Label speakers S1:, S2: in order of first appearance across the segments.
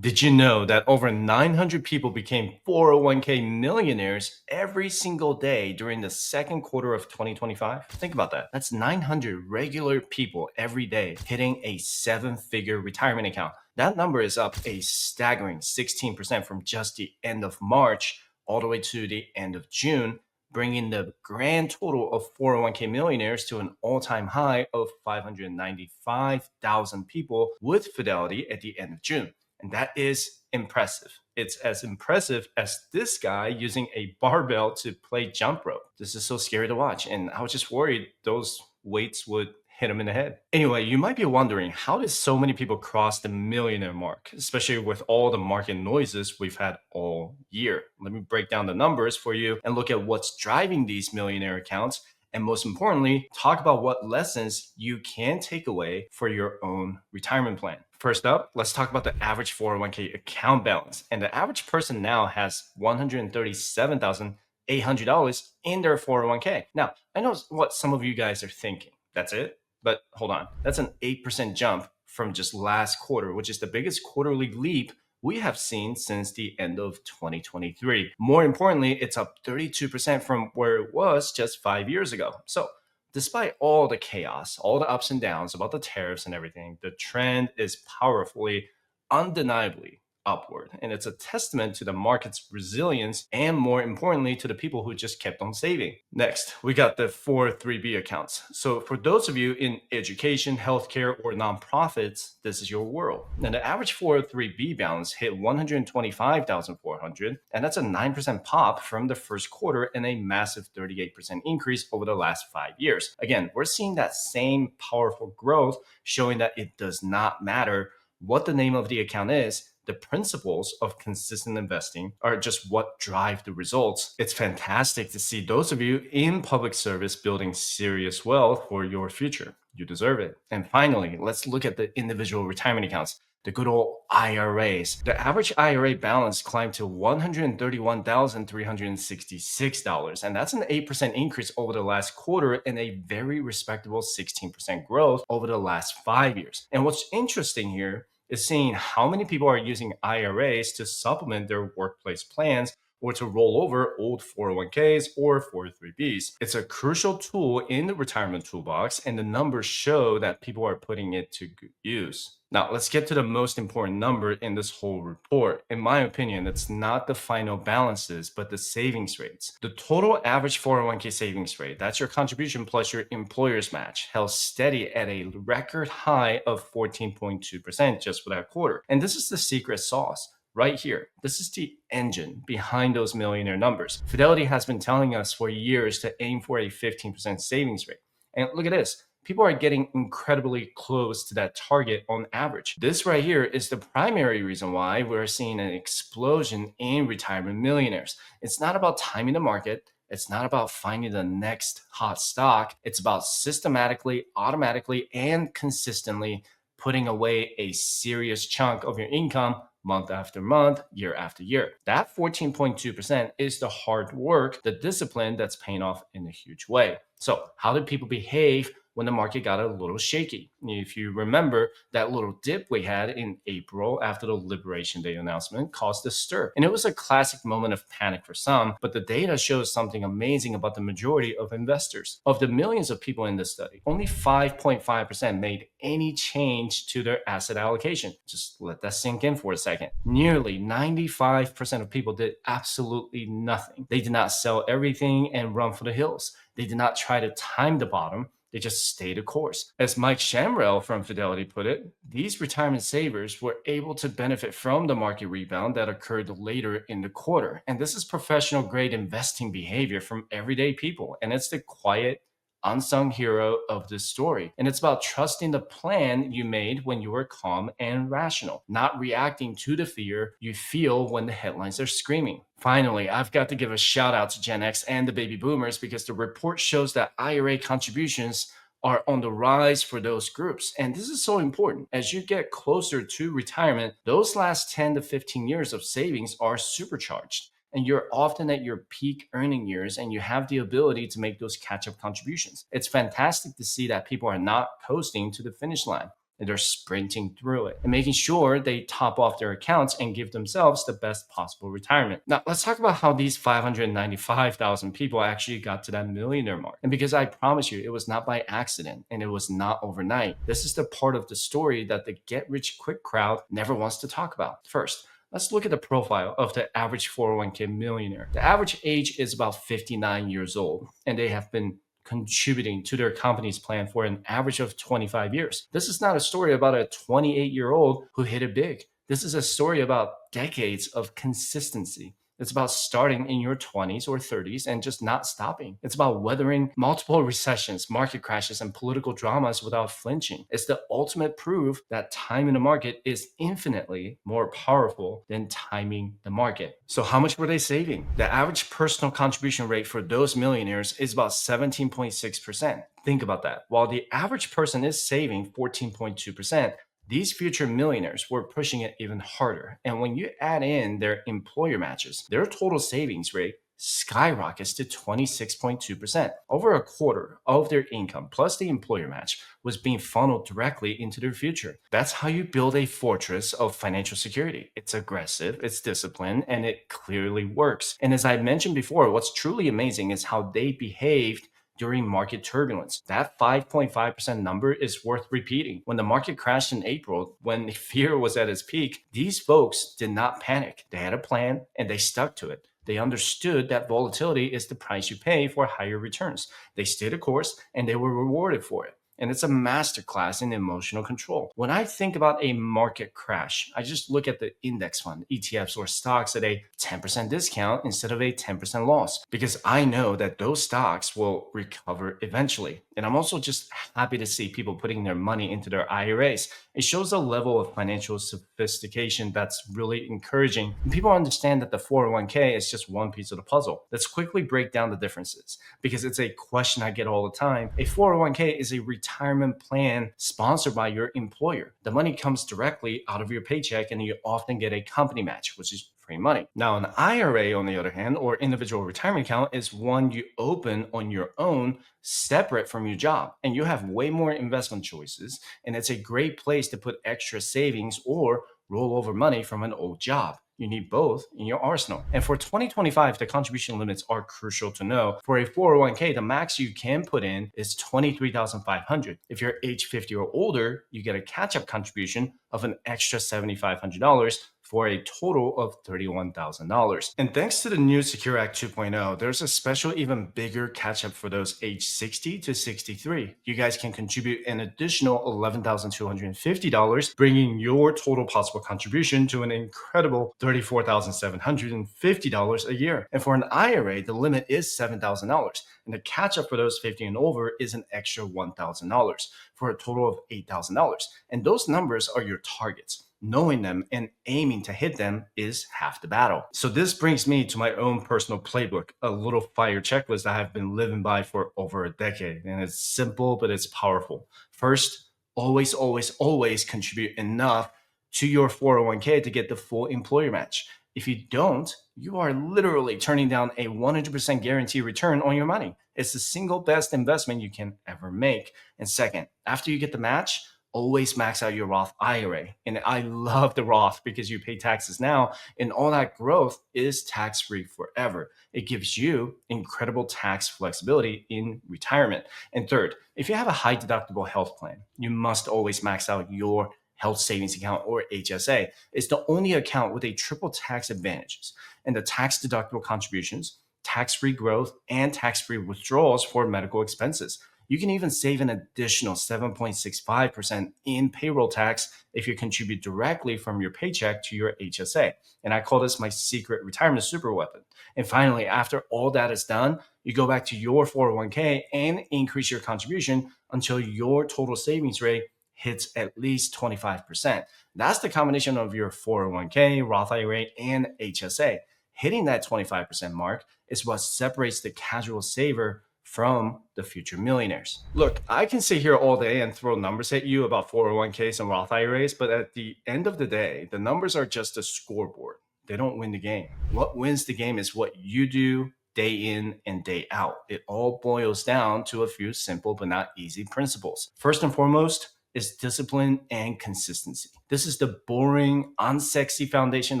S1: Did you know that over 900 people became 401k millionaires every single day during the second quarter of 2025? Think about that. That's 900 regular people every day hitting a seven-figure retirement account. That number is up a staggering 16% from just the end of March all the way to the end of June, bringing the grand total of 401k millionaires to an all-time high of 595,000 people with Fidelity at the end of June. And that is impressive. It's as impressive as this guy using a barbell to play jump rope. This is so scary to watch. And I was just worried those weights would hit him in the head. Anyway, you might be wondering, how did so many people cross the millionaire mark, especially with all the market noises we've had all year? Let me break down the numbers for you and look at what's driving these millionaire accounts. And most importantly, talk about what lessons you can take away for your own retirement plan. First up, let's talk about the average 401k account balance. And the average person now has $137,800 in their 401k. Now, I know what some of you guys are thinking. That's it? But hold on. That's an 8% jump from just last quarter, which is the biggest quarterly leap we have seen since the end of 2023. More importantly, it's up 32% from where it was just 5 years ago. So, despite all the chaos, all the ups and downs about the tariffs and everything, the trend is powerfully, undeniably upward. And it's a testament to the market's resilience and, more importantly, to the people who just kept on saving. Next, we got the 403B accounts. So, for those of you in education, healthcare, or nonprofits, this is your world. Now, the average 403B balance hit 125,400, and that's a 9% pop from the first quarter and a massive 38% increase over the last 5 years. Again, we're seeing that same powerful growth, showing that it does not matter what the name of the account is. The principles of consistent investing are just what drive the results. It's fantastic to see those of you in public service building serious wealth for your future. You deserve it. And finally, let's look at the individual retirement accounts, the good old IRAs. The average IRA balance climbed to $131,366, and that's an 8% increase over the last quarter and a very respectable 16% growth over the last 5 years. And what's interesting here is seeing how many people are using IRAs to supplement their workplace plans or to roll over old 401ks or 403bs. It's a crucial tool in the retirement toolbox, and the numbers show that people are putting it to good use. Now, let's get to the most important number in this whole report. In my opinion, it's not the final balances, but the savings rates. The total average 401k savings rate, that's your contribution plus your employer's match, held steady at a record high of 14.2% just for that quarter. And this is the secret sauce right here. This is the engine behind those millionaire numbers. Fidelity has been telling us for years to aim for a 15% savings rate. And look at this. People are getting incredibly close to that target on average. This right here is the primary reason why we're seeing an explosion in retirement millionaires. It's not about timing the market. It's not about finding the next hot stock. It's about systematically, automatically, and consistently putting away a serious chunk of your income month after month, year after year. That 14.2% is the hard work, the discipline that's paying off in a huge way. So, how did people behave when the market got a little shaky? If you remember, that little dip we had in April after the Liberation Day announcement caused a stir. And it was a classic moment of panic for some, but the data shows something amazing about the majority of investors. Of the millions of people in this study, only 5.5% made any change to their asset allocation. Just let that sink in for a second. Nearly 95% of people did absolutely nothing. They did not sell everything and run for the hills. They did not try to time the bottom. They just stayed the course. As Mike Shamrell from Fidelity put it, these retirement savers were able to benefit from the market rebound that occurred later in the quarter. And this is professional grade investing behavior from everyday people. And it's the quiet, unsung hero of this story. And it's about trusting the plan you made when you were calm and rational, not reacting to the fear you feel when the headlines are screaming. Finally, I've got to give a shout out to Gen X and the baby boomers because the report shows that IRA contributions are on the rise for those groups. And this is so important. As you get closer to retirement, those last 10 to 15 years of savings are supercharged. And you're often at your peak earning years and you have the ability to make those catch-up contributions. It's fantastic to see that people are not coasting to the finish line. and they're sprinting through it and making sure they top off their accounts and give themselves the best possible retirement. Now, let's talk about how these 595,000 people actually got to that millionaire mark. And because I promise you, it was not by accident and it was not overnight. This is the part of the story that the get rich quick crowd never wants to talk about. First, let's look at the profile of the average 401k millionaire. The average age is about 59 years old, and they have been contributing to their company's plan for an average of 25 years. This is not a story about a 28-year-old who hit it big. This is a story about decades of consistency. It's about starting in your 20s or 30s and just not stopping. It's about weathering multiple recessions, market crashes, and political dramas without flinching. It's the ultimate proof that time in the market is infinitely more powerful than timing the market. So, how much were they saving? The average personal contribution rate for those millionaires is about 17.6%. Think about that. While the average person is saving 14.2%, these future millionaires were pushing it even harder. And when you add in their employer matches, their total savings rate skyrockets to 26.2%. Over a quarter of their income plus the employer match was being funneled directly into their future. That's how you build a fortress of financial security. It's aggressive, it's disciplined, and it clearly works. And as I mentioned before, what's truly amazing is how they behaved during market turbulence. That 5.5% number is worth repeating. When the market crashed in April, when fear was at its peak, these folks did not panic. They had a plan and they stuck to it. They understood that volatility is the price you pay for higher returns. They stayed the course and they were rewarded for it. And it's a masterclass in emotional control. When I think about a market crash, I just look at the index fund, ETFs, or stocks at a 10% discount instead of a 10% loss, because I know that those stocks will recover eventually. And I'm also just happy to see people putting their money into their IRAs. It shows a level of financial sophistication that's really encouraging. And people understand that the 401k is just one piece of the puzzle. Let's quickly break down the differences because it's a question I get all the time. A 401k is a retirement plan sponsored by your employer. The money comes directly out of your paycheck and you often get a company match, which is free money. Now, an IRA, on the other hand, or individual retirement account, is one you open on your own, separate from your job. And you have way more investment choices. And it's a great place to put extra savings or roll over money from an old job. You need both in your arsenal. And for 2025, the contribution limits are crucial to know. For a 401k, the max you can put in is $23,500. If you're age 50 or older, you get a catch-up contribution of an extra $7,500 for a total of $31,000. And thanks to the new Secure Act 2.0, there's a special, even bigger catch up for those age 60 to 63. You guys can contribute an additional $11,250, bringing your total possible contribution to an incredible $34,750 a year. And for an IRA, the limit is $7,000. And the catch up for those 50 and over is an extra $1,000 for a total of $8,000. And those numbers are your targets. Knowing them and aiming to hit them is half the battle. So this brings me to my own personal playbook, a little fire checklist I have been living by for over a decade. And it's simple, but it's powerful. First, always, always, always contribute enough to your 401k to get the full employer match. If you don't, you are literally turning down a 100% guaranteed return on your money. It's the single best investment you can ever make. And second, after you get the match, always max out your Roth IRA. And I love the Roth because you pay taxes now and all that growth is tax-free forever. It gives you incredible tax flexibility in retirement. And third, if you have a high deductible health plan, you must always max out your health savings account or HSA. It's the only account with a triple tax advantages and the tax deductible contributions, tax-free growth, and tax-free withdrawals for medical expenses. You can even save an additional 7.65% in payroll tax if you contribute directly from your paycheck to your HSA. And I call this my secret retirement super weapon. And finally, after all that is done, you go back to your 401k and increase your contribution until your total savings rate hits at least 25%. That's the combination of your 401k, Roth IRA, and HSA. Hitting that 25% mark is what separates the casual saver from the future millionaires. Look, I can sit here all day and throw numbers at you about 401ks and Roth IRAs, but at the end of the day, the numbers are just a scoreboard. They don't win the game. What wins the game is what you do day in and day out. It all boils down to a few simple but not easy principles. First and foremost, is discipline and consistency. This is the boring, unsexy foundation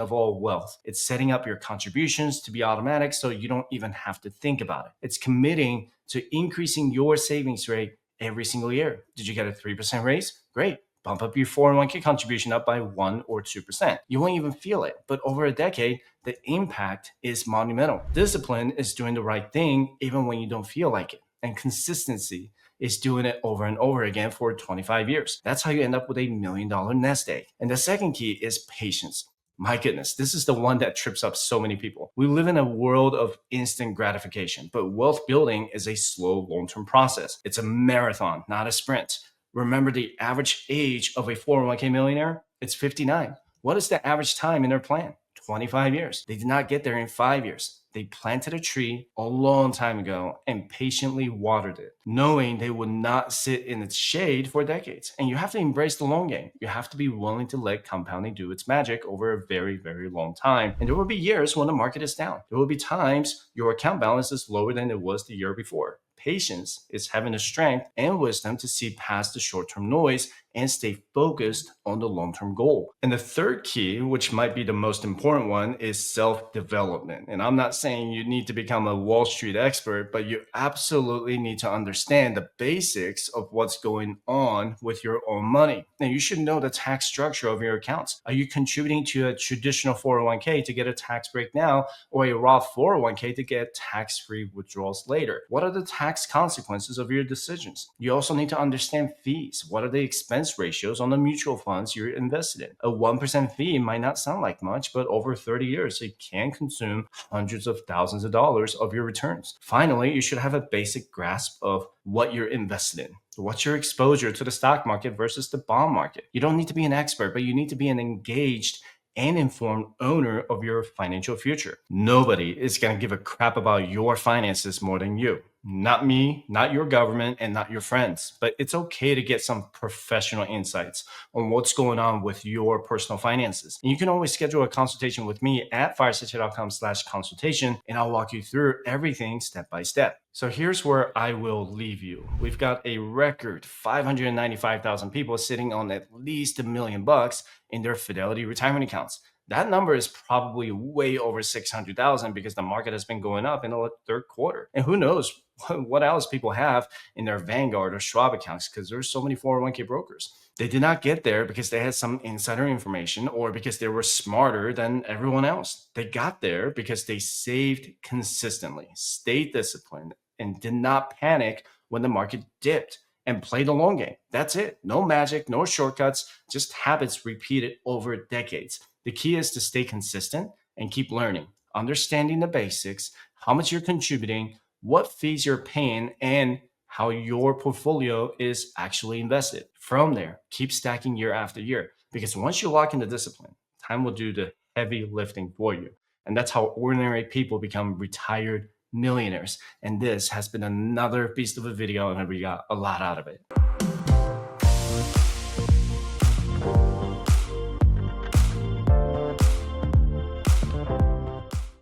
S1: of all wealth. It's setting up your contributions to be automatic so you don't even have to think about it. It's committing to increasing your savings rate every single year. Did you get a 3% raise? Great. Bump up your 401k contribution up by 1 or 2%. You won't even feel it, but over a decade, the impact is monumental. Discipline is doing the right thing even when you don't feel like it. And consistency is doing it over and over again for 25 years. That's how you end up with $1 million nest egg. And the second key is patience. My goodness, this is the one that trips up so many people. We live in a world of instant gratification, but wealth building is a slow, long-term process. It's a marathon, not a sprint. Remember the average age of a 401k millionaire? It's 59. What is the average time in their plan? 25 years. They did not get there in 5 years. They planted a tree a long time ago and patiently watered it, knowing they would not sit in its shade for decades. And you have to embrace the long game. You have to be willing to let compounding do its magic over a very, very long time. And there will be years when the market is down. There will be times your account balance is lower than it was the year before. Patience is having the strength and wisdom to see past the short-term noise and stay focused on the long-term goal. And the third key, which might be the most important one, is self-development. And I'm not saying you need to become a Wall Street expert, but you absolutely need to understand the basics of what's going on with your own money. And you should know the tax structure of your accounts. Are you contributing to a traditional 401k to get a tax break now, or a Roth 401k to get tax-free withdrawals later? What are the tax consequences of your decisions? You also need to understand fees. What are the expense ratios on the mutual funds you're invested in? A 1% fee might not sound like much, but over 30 years, it can consume hundreds of thousands of dollars of your returns. Finally, you should have a basic grasp of what you're invested in. What's your exposure to the stock market versus the bond market? You don't need to be an expert, but you need to be an engaged and informed owner of your financial future. Nobody is going to give a crap about your finances more than you. Not me, not your government, and not your friends. But it's okay to get some professional insights on what's going on with your personal finances. And you can always schedule a consultation with me at firesightchat.com/consultation, and I'll walk you through everything step by step. So here's where I will leave you. We've got a record 595,000 people sitting on at least $1 million in their Fidelity retirement accounts. That number is probably way over 600,000 because the market has been going up in the third quarter. And who knows what else people have in their Vanguard or Schwab accounts, because there's so many 401k brokers. They did not get there because they had some insider information or because they were smarter than everyone else. They got there because they saved consistently, stayed disciplined, and did not panic when the market dipped, and play the long game. That's it. No magic, no shortcuts, just habits repeated over decades. The key is to stay consistent and keep learning, understanding the basics, how much you're contributing, what fees you're paying, and how your portfolio is actually invested. From there, keep stacking year after year, because once you lock in the discipline, time will do the heavy lifting for you. And that's how ordinary people become retired millionaires. And this has been another beast of a video, and we got a lot out of it.